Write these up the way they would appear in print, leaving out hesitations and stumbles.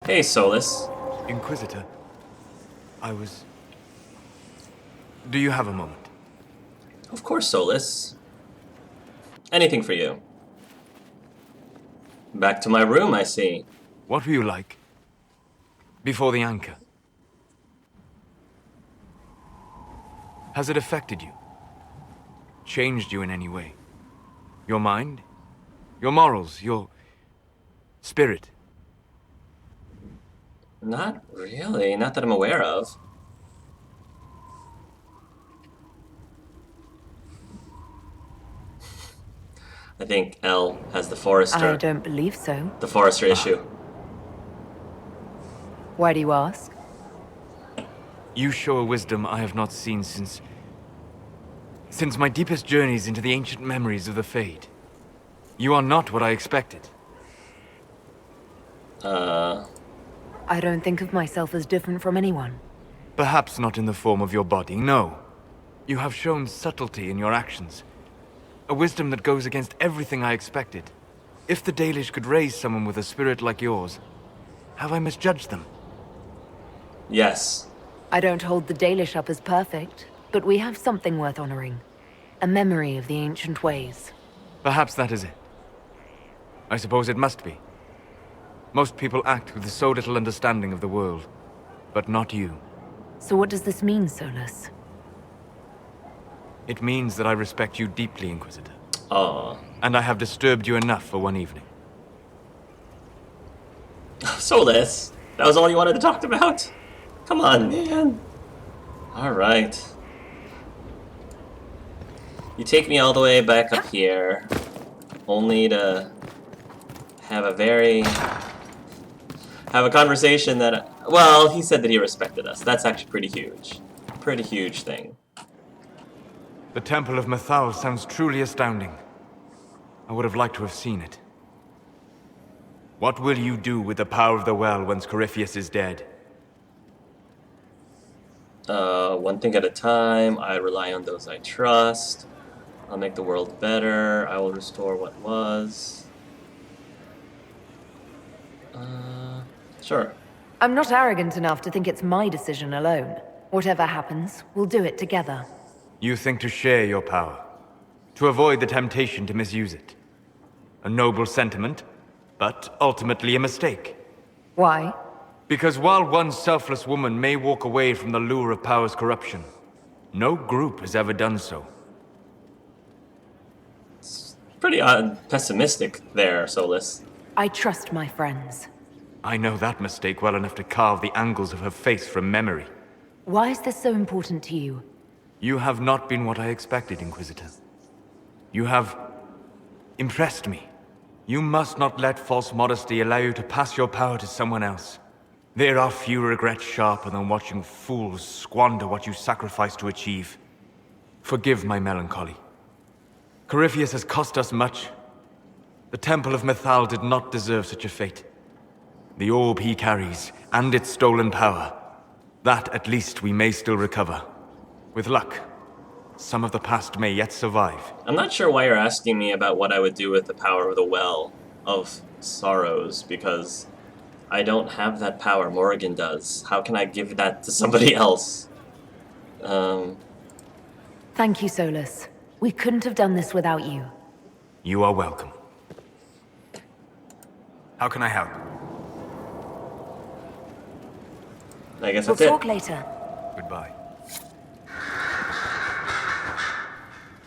Hey, Solus. Inquisitor, I was... Do you have a moment? Of course, Solus. Anything for you. Back to my room, I see. What were you like? Before the anchor? Has it affected you? Changed you in any way? Your mind? Your morals? Your... spirit? Not really. Not that I'm aware of. I think L has the I Forester. don't believe so. The Forester issue. Why do you ask? You show a wisdom I have not seen since my deepest journeys into the ancient memories of the Fade. You are not what I expected. I don't think of myself as different from anyone. Perhaps not in the form of your body, no. You have shown subtlety in your actions. A wisdom that goes against everything I expected. If the Dalish could raise someone with a spirit like yours, have I misjudged them? Yes. I don't hold the Dalish up as perfect, but we have something worth honoring. A memory of the ancient ways. Perhaps that is it. I suppose it must be. Most people act with so little understanding of the world, but not you. So what does this mean, Solus? It means that I respect you deeply, Inquisitor. Aw. And I have disturbed you enough for one evening. Solus, that was all you wanted to talk about? Come on, man. Alright. You take me all the way back up here, only to have a conversation that, well, he said that he respected us. That's actually pretty huge. Pretty huge thing. The Temple of Mythal sounds truly astounding. I would have liked to have seen it. What will you do with the power of the well once Corypheus is dead? One thing at a time. I rely on those I trust. I'll make the world better. I will restore what was. Sure. I'm not arrogant enough to think it's my decision alone. Whatever happens, we'll do it together. You think to share your power, to avoid the temptation to misuse it. A noble sentiment, but ultimately a mistake. Why? Because while one selfless woman may walk away from the lure of power's corruption, no group has ever done so. Pretty pessimistic there, Solus. I trust my friends. I know that mistake well enough to carve the angles of her face from memory. Why is this so important to you? You have not been what I expected, Inquisitor. You have impressed me. You must not let false modesty allow you to pass your power to someone else. There are few regrets sharper than watching fools squander what you sacrifice to achieve. Forgive my melancholy. Corypheus has cost us much. The Temple of Mythal did not deserve such a fate. The orb he carries, and its stolen power, that at least we may still recover. With luck, some of the past may yet survive. I'm not sure why you're asking me about what I would do with the power of the Well of Sorrows, because I don't have that power. Morrigan does. How can I give that to somebody else? Thank you, Solus. We couldn't have done this without you. You are welcome. How can I help? I guess We'll that's talk it. later. Goodbye.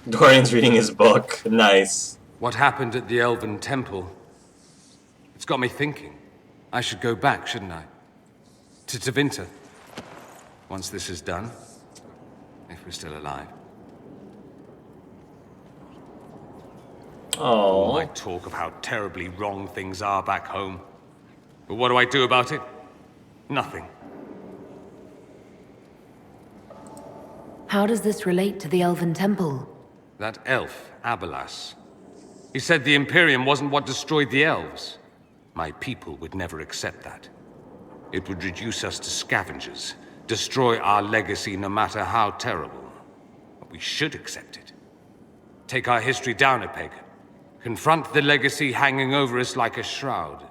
Dorian's reading his book. Nice. What happened at the Elven Temple? It's got me thinking. I should go back, shouldn't I? To Tevinter. Once this is done. If we're still alive. All my Oh, talk of how terribly wrong things are back home. But what do I do about it? Nothing. How does this relate to the Elven Temple? That elf, Abelas. He said the Imperium wasn't what destroyed the elves. My people would never accept that. It would reduce us to scavengers, destroy our legacy no matter how terrible. But we should accept it. Take our history down a peg. Confront the legacy hanging over us like a shroud.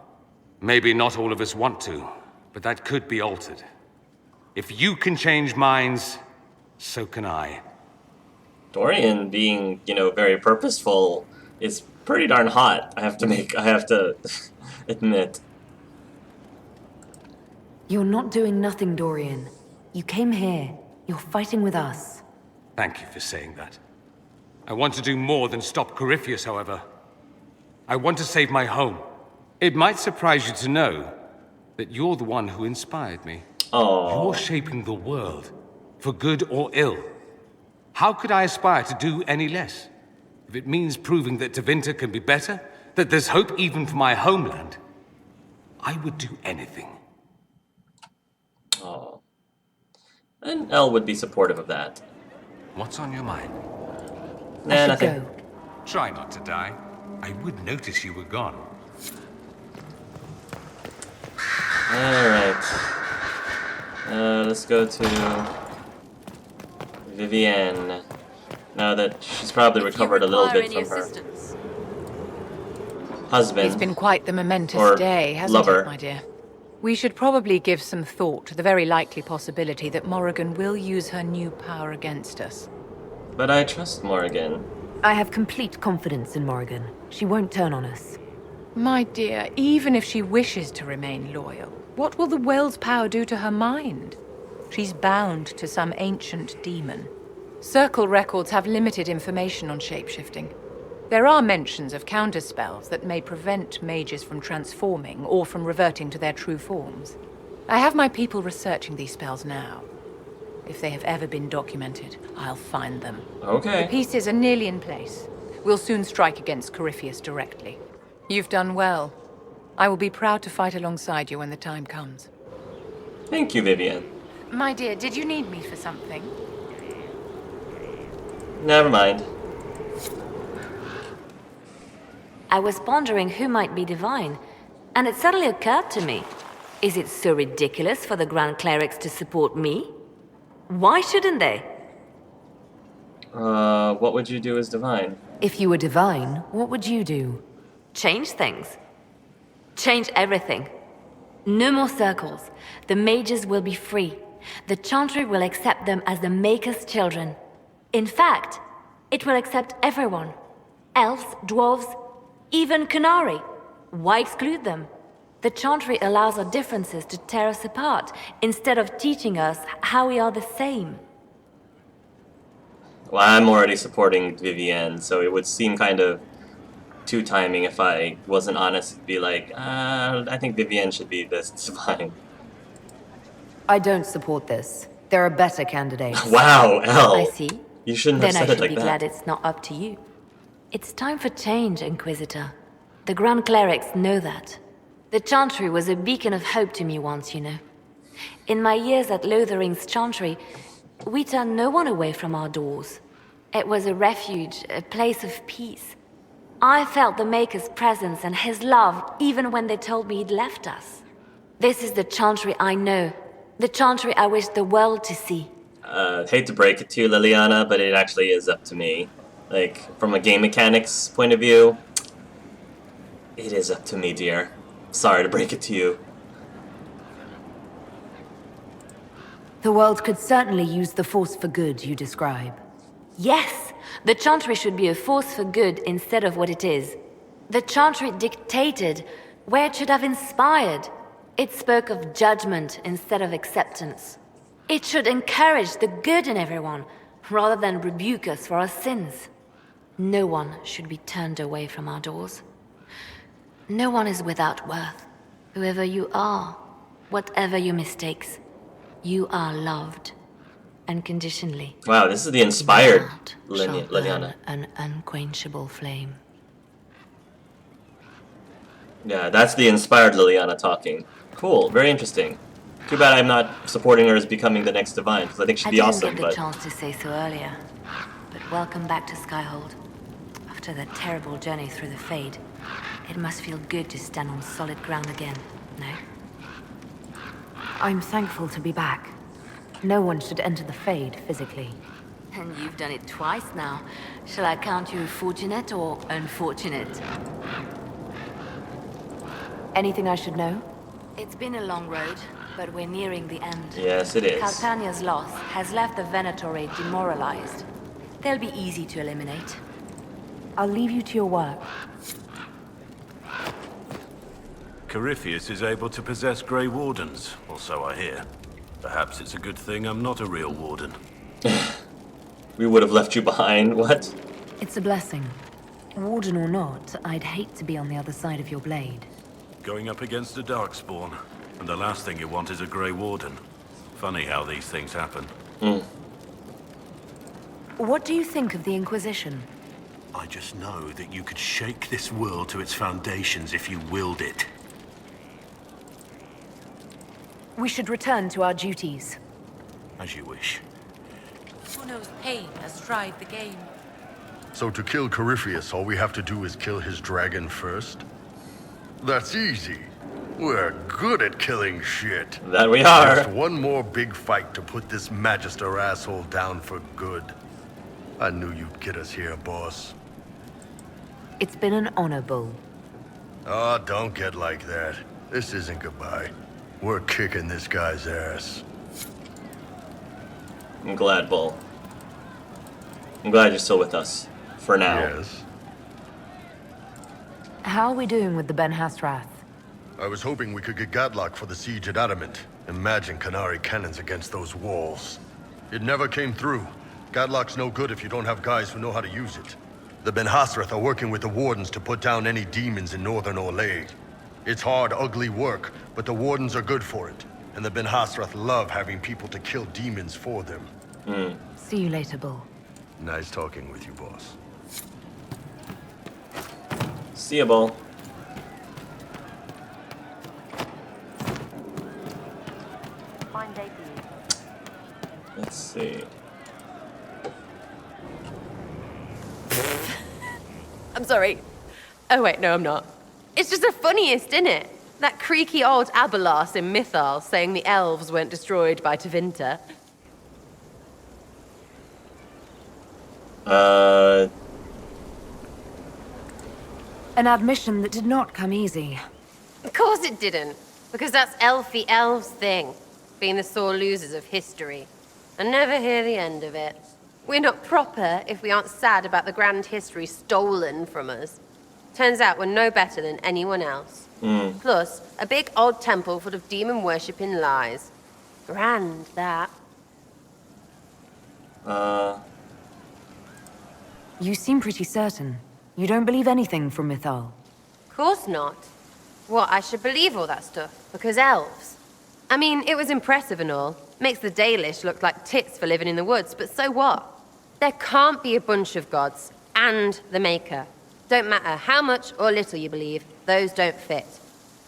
Maybe not all of us want to, but that could be altered. If you can change minds, so can I. Dorian being, very purposeful is pretty darn hot. I have to admit. You're not doing nothing, Dorian. You came here. You're fighting with us. Thank you for saying that. I want to do more than stop Corypheus, however. I want to save my home. It might surprise you to know that you're the one who inspired me. Oh. You're shaping the world, for good or ill. How could I aspire to do any less? If it means proving that Tevinter can be better, that there's hope even for my homeland, I would do anything. Oh. And Elle would be supportive of that. What's on your mind? I Nah, should nothing. go. Try not to die. I would notice you were gone. Alright. Let's go to Vivienne. Now that she's probably recovered a little bit from her husband. It's been quite the momentous or day, hasn't lover. it, my dear? We should probably give some thought to the very likely possibility that Morrigan will use her new power against us. But I trust Morrigan. I have complete confidence in Morrigan. She won't turn on us. My dear, even if she wishes to remain loyal, what will the Well's power do to her mind? She's bound to some ancient demon. Circle records have limited information on shapeshifting. There are mentions of counterspells that may prevent mages from transforming or from reverting to their true forms. I have my people researching these spells now. If they have ever been documented, I'll find them. The Okay. pieces are nearly in place. We'll soon strike against Corypheus directly. You've done well. I will be proud to fight alongside you when the time comes. Thank you, Vivienne. My dear, did you need me for something? Never mind. I was pondering who might be divine, and it suddenly occurred to me. Is it so ridiculous for the Grand Clerics to support me? Why shouldn't they? What would you do as divine? If you were divine, what would you do? Change things. Change everything. No more circles. The mages will be free. The Chantry will accept them as the Maker's children. In fact, it will accept everyone. Elves, dwarves, even Canary. Why exclude them? The Chantry allows our differences to tear us apart, instead of teaching us how we are the same. Well, I'm already supporting Vivienne, so it would seem kind of two-timing if I wasn't honest. Be like, I think Vivienne should be this divine. I don't support this. There are better candidates. Wow, Elle. I see. You shouldn't have Then I said it should like be that. glad it's not up to you. It's time for change, Inquisitor. The Grand Clerics know that. The Chantry was a beacon of hope to me once, you know. In my years at Lothering's Chantry, we turned no one away from our doors. It was a refuge, a place of peace. I felt the Maker's presence and his love even when they told me he'd left us. This is the Chantry I know. The Chantry I wish the world to see. Hate to break it to you, Liliana, but it actually is up to me. Like, from a game mechanics point of view, it is up to me, dear. Sorry to break it to you. The world could certainly use the force for good you describe. Yes, the Chantry should be a force for good instead of what it is. The Chantry dictated where it should have inspired. It spoke of judgment instead of acceptance. It should encourage the good in everyone, rather than rebuke us for our sins. No one should be turned away from our doors. No one is without worth. Whoever you are, whatever your mistakes, you are loved. Unconditionally. Wow, this is the inspired Heart shall burn Liliana. an unquenchable flame. Yeah, that's the inspired Liliana talking. Cool, very interesting. Too bad I'm not supporting her as becoming the next divine, because I think she'd I be didn't awesome, get the but... chance to say so earlier, but welcome back to Skyhold. After that terrible journey through the Fade, it must feel good to stand on solid ground again, no? I'm thankful to be back. No one should enter the Fade physically. And you've done it twice now. Shall I count you fortunate or unfortunate? Anything I should know? It's been a long road, but we're nearing the end. Yes, it is. Calpurnia's loss has left the Venatorate demoralized. They'll be easy to eliminate. I'll leave you to your work. Corypheus is able to possess Grey Wardens, or so I hear. Perhaps it's a good thing I'm not a real Warden. We would have left you behind. What? It's a blessing. Warden or not, I'd hate to be on the other side of your blade. Going up against a Darkspawn, and the last thing you want is a Grey Warden. Funny how these things happen. What do you think of the Inquisition? I just know that you could shake this world to its foundations if you willed it. We should return to our duties. As you wish. Who knows pain has tried the game? So to kill Corypheus, all we have to do is kill his dragon first? That's easy. We're good at killing shit. That we are. Just one more big fight to put this Magister asshole down for good. I knew you'd get us here, boss. It's been an honor, Bull. Oh, don't get like that. This isn't goodbye. We're kicking this guy's ass. I'm glad, Bull. I'm glad you're still with us. For now. Yes. How are we doing with the Ben Hasrath? I was hoping we could get Gadlock for the siege at Adamant. Imagine Canary cannons against those walls. It never came through. Gadlock's no good if you don't have guys who know how to use it. The Ben Hasrath are working with the Wardens to put down any demons in Northern Orlais. It's hard, ugly work, but the Wardens are good for it. And the Ben Hasrath love having people to kill demons for them. See you later, Bull. Nice talking with you, boss. See ya, Bull. Fine day for you. Let's see. I'm sorry. Oh wait, no I'm not. It's just the funniest, isn't it? That creaky old Abelas in Mythal saying the elves weren't destroyed by Tevinter. An admission that did not come easy. Of course it didn't. Because that's elfy elves thing. Being the sore losers of history. And never hear the end of it. We're not proper if we aren't sad about the grand history stolen from us. Turns out we're no better than anyone else. Plus, a big old temple full of demon-worshipping lies. Grand, that. You seem pretty certain. You don't believe anything from Mythal. Course not. What, I should believe all that stuff? Because elves? I mean, it was impressive and all. Makes the Dalish look like tits for living in the woods, but so what? There can't be a bunch of gods and the Maker. Don't matter how much or little you believe, those don't fit.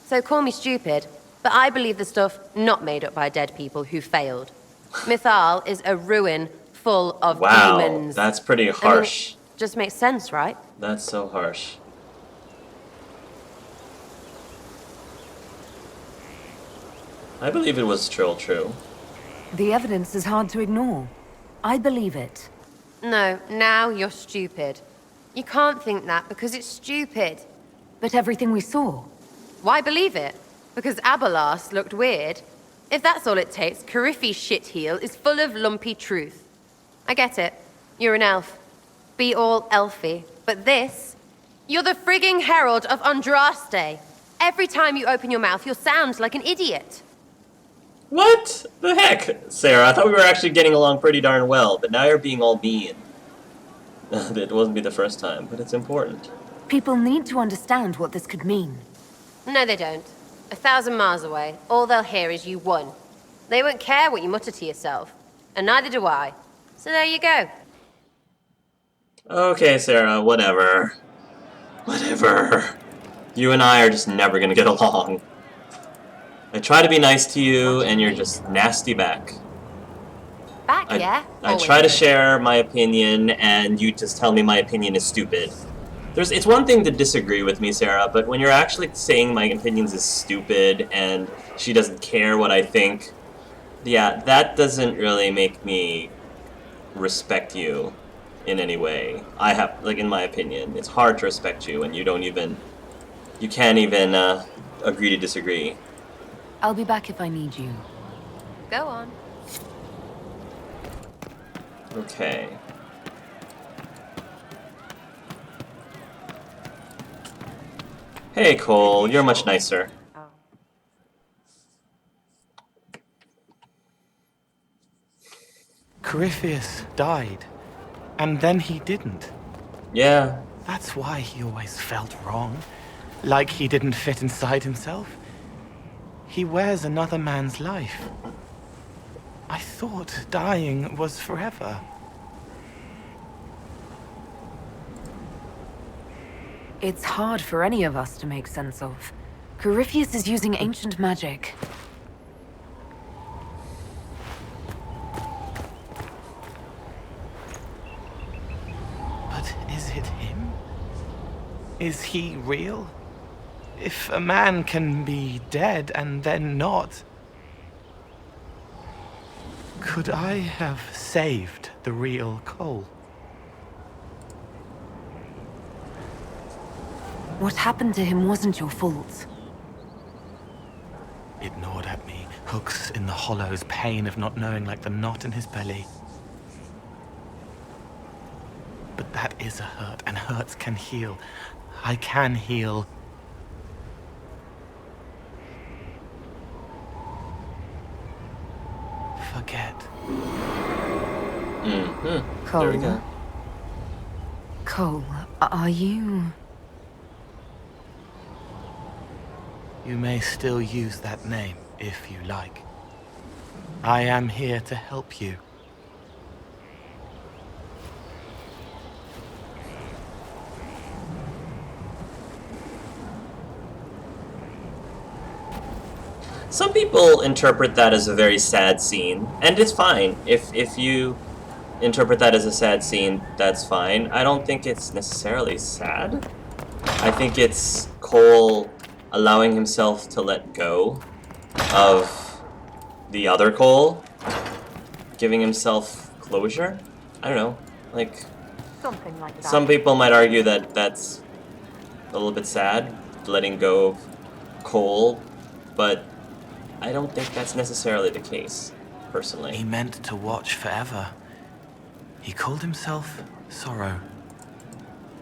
So call me stupid, but I believe the stuff not made up by dead people who failed. Mythal is a ruin full of demons. That's pretty harsh. Just makes sense, right? That's so harsh. I believe it was still true. The evidence is hard to ignore. I believe it. No, now you're stupid. You can't think that because it's stupid. But everything we saw. Why believe it? Because Abelas looked weird? If that's all it takes, Coryphe's shitheel is full of lumpy truth. I get it. You're an elf. Be all elfy. But this? You're the frigging herald of Andraste. Every time you open your mouth, you'll sound like an idiot. What the heck, Sarah? I thought we were actually getting along pretty darn well, but now you're being all mean. It wouldn't be the first time, but it's important. People need to understand what this could mean. No, they don't. 1,000 miles away, all they'll hear is you won. They won't care what you mutter to yourself. And neither do I. So there you go. Okay, Sarah, whatever. Whatever. You and I are just never gonna get along. I try to be nice to you, and you're just nasty back. Back, yeah? I try to share my opinion, and you just tell me my opinion is stupid. It's one thing to disagree with me, Sarah, but when you're actually saying my opinions is stupid, and she doesn't care what I think, yeah, that doesn't really make me respect you in any way. I have, like, in my opinion, it's hard to respect you when you don't even, you can't even, agree to disagree. I'll be back if I need you. Go on. Okay. Hey, Cole, you're much nicer. Corypheus died, and then he didn't. Yeah. That's why he always felt wrong, like he didn't fit inside himself. He wears another man's life. I thought dying was forever. It's hard for any of us to make sense of. Corypheus is using ancient magic. But is it him? Is he real? If a man can be dead and then not, could I have saved the real Cole? What happened to him wasn't your fault. It gnawed at me, hooks in the hollows, pain of not knowing like the knot in his belly. But that is a hurt, and hurts can heal. I can heal. Forget. Cole. There we go. Cole, are you... You may still use that name, if you like. I am here to help you. Some people interpret that as a very sad scene, and it's fine. If you interpret that as a sad scene, that's fine. I don't think it's necessarily sad. I think it's Cole allowing himself to let go of the other Cole, giving himself closure. I don't know, like, Something like that. some people might argue that that's a little bit sad, letting go of Cole, but I don't think that's necessarily the case, He personally. meant to watch forever. He called himself Sorrow.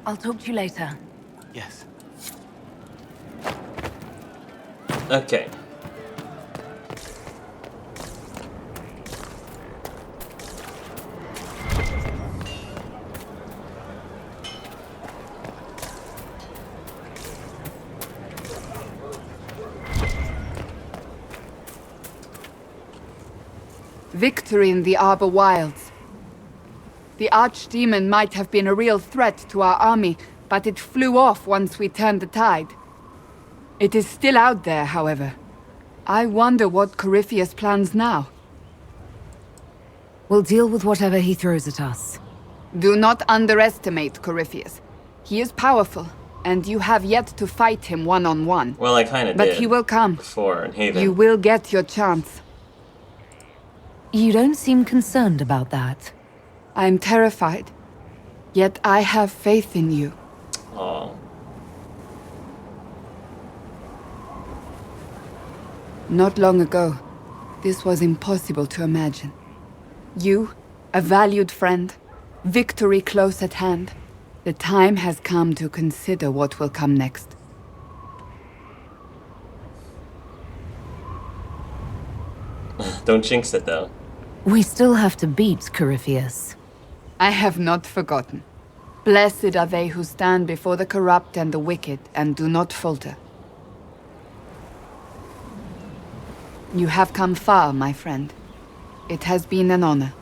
I'll talk to you later. Yes. Okay. Victory in the Arbor Wilds. The Archdemon might have been a real threat to our army, but it flew off once we turned the tide. It is still out there, however. I wonder what Corypheus plans now. We'll deal with whatever he throws at us. Do not underestimate Corypheus. He is powerful, and you have yet to fight him one-on-one. Well, I kind of But did he will come. before in Haven. You will get your chance. You don't seem concerned about that. I'm terrified. Yet I have faith in you. Aw. Not long ago, this was impossible to imagine. You, a valued friend, victory close at hand. The time has come to consider what will come next. Don't jinx it, though. We still have to beat Corypheus. I have not forgotten. Blessed are they who stand before the corrupt and the wicked and do not falter. You have come far, my friend. It has been an honor.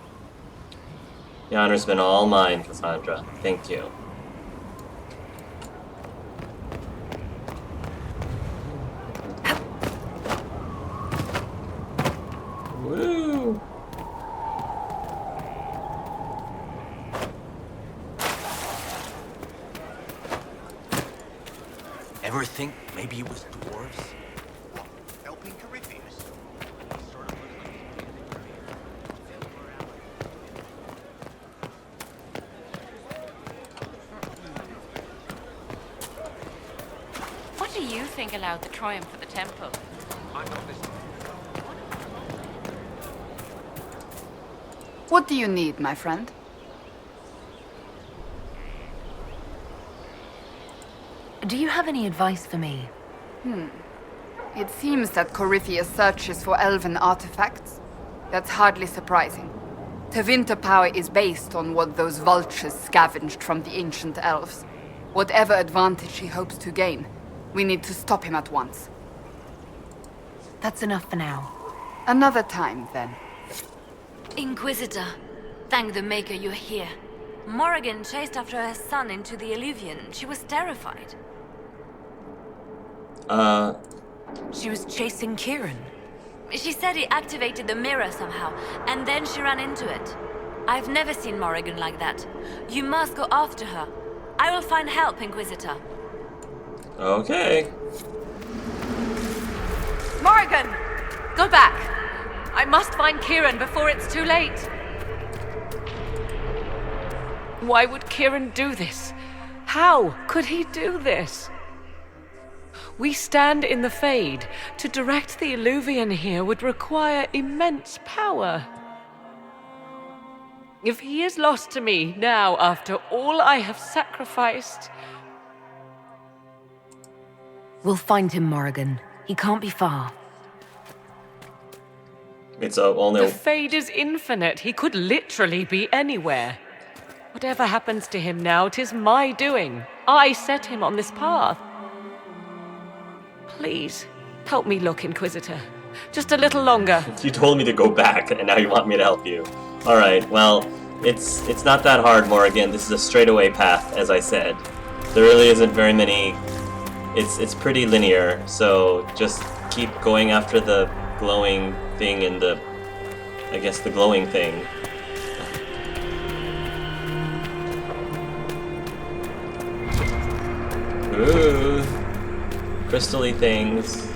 The honor's been all mine, Cassandra. Thank you. Woo! Ever think maybe it was dwarves? Helping Corypheus. What are you think allowed the triumph of the temple? I'm not listening. What do you need, my friend? Do you have any advice for me? It seems that Corypheus searches for elven artifacts. That's hardly surprising. Tevinter power is based on what those vultures scavenged from the ancient elves. Whatever advantage he hopes to gain, we need to stop him at once. That's enough for now. Another time, then. Inquisitor, thank the Maker you're here. Morrigan chased after her son into the Illuvian. She was terrified. She was chasing Kieran. She said he activated the mirror somehow, and then she ran into it. I've never seen Morrigan like that. You must go after her. I will find help, Inquisitor. Okay. Morrigan! Go back! I must find Kieran before it's too late. Why would Kieran do this? How could he do this? We stand in the Fade. To direct the Illuvian here would require immense power. If he is lost to me now after all I have sacrificed... We'll find him, Morrigan. He can't be far. It's only... The Fade is infinite. He could literally be anywhere. Whatever happens to him now, 'tis my doing. I set him on this path. Please, help me look, Inquisitor. Just a little longer. You told me to go back, and now you want me to help you. Alright, well, it's not that hard, Morrigan. This is a straightaway path, as I said. There really isn't very many... It's pretty linear, so just keep going after the glowing thing and the... I guess the glowing thing. Ooh. Crystal-y things.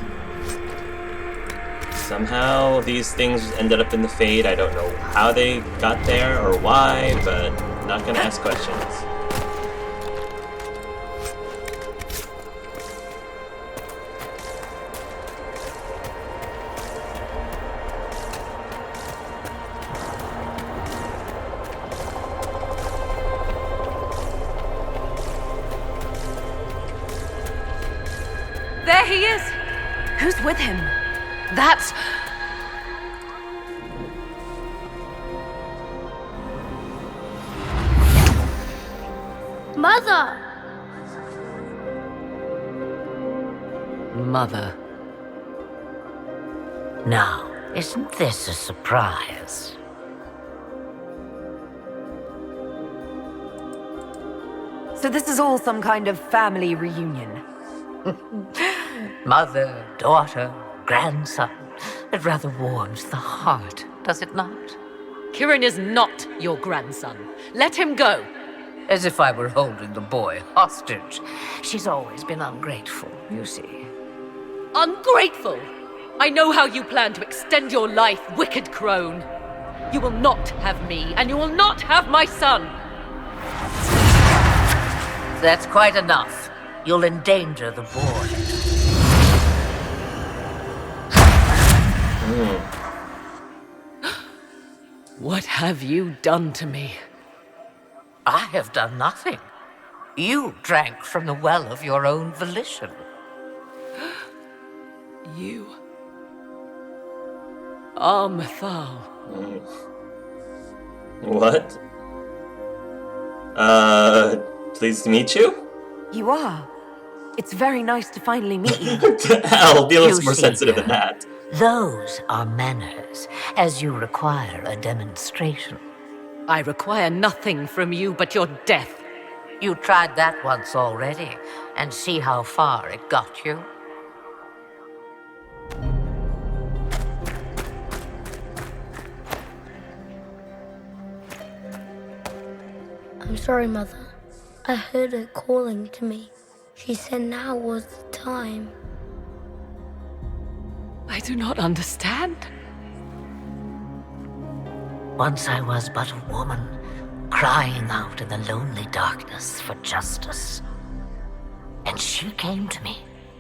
Somehow these things ended up in the Fade. I don't know how they got there or why, but I'm not gonna ask questions. There he is! Who's with him? That's... Mother! Mother. Now, isn't this a surprise? So this is all some kind of family reunion. Mother, daughter, grandson. It rather warms the heart, does it not? Kieran is not your grandson. Let him go. As if I were holding the boy hostage. She's always been ungrateful, you see. Ungrateful! I know how you plan to extend your life, wicked crone. You will not have me, and you will not have my son. That's quite enough. You'll endanger the boy. What have you done to me? I have done nothing. You drank from the well of your own volition. You... Armathal. What? Pleased to meet you? You are. It's very nice to finally meet you. Hell, Neela's You more see, sensitive than that. Those are manners, as you require a demonstration. I require nothing from you but your death. You tried that once already, and see how far it got you. I'm sorry, Mother. I heard her calling to me. She said now was the time. I do not understand. Once I was but a woman, crying out in the lonely darkness for justice. And she came to me,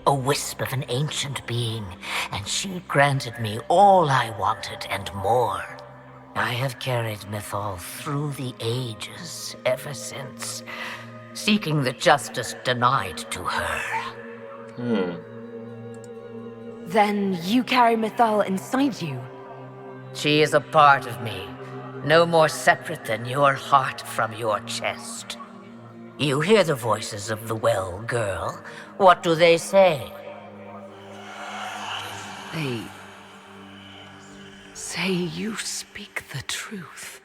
a wisp of an ancient being, and she granted me all I wanted and more. I have carried Mythal through the ages ever since, seeking the justice denied to her. Then you carry Mythal inside you? She is a part of me, no more separate than your heart from your chest. You hear the voices of the well, girl. What do they say? They say you speak the truth.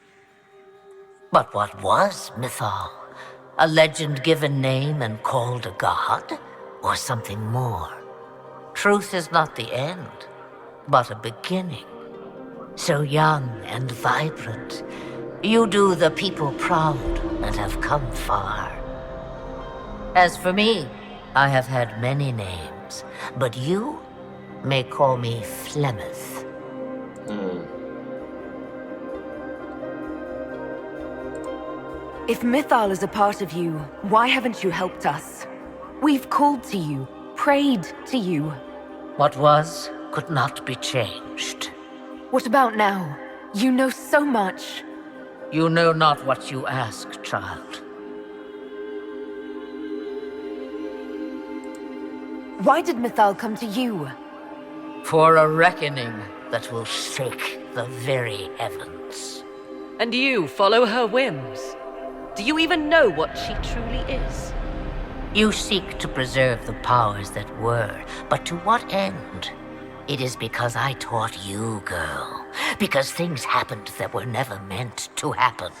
But what was Mythal? A legend given name and called a god? Or something more? Truth is not the end, but a beginning. So young and vibrant, you do the people proud and have come far. As for me, I have had many names, but you may call me Flemeth. If Mythal is a part of you, why haven't you helped us? We've called to you, prayed to you. What was could not be changed. What about now? You know so much. You know not what you ask, child. Why did Mythal come to you? For a reckoning that will shake the very heavens. And you follow her whims? Do you even know what she truly is? You seek to preserve the powers that were, but to what end? It is because I taught you, girl. Because things happened that were never meant to happen.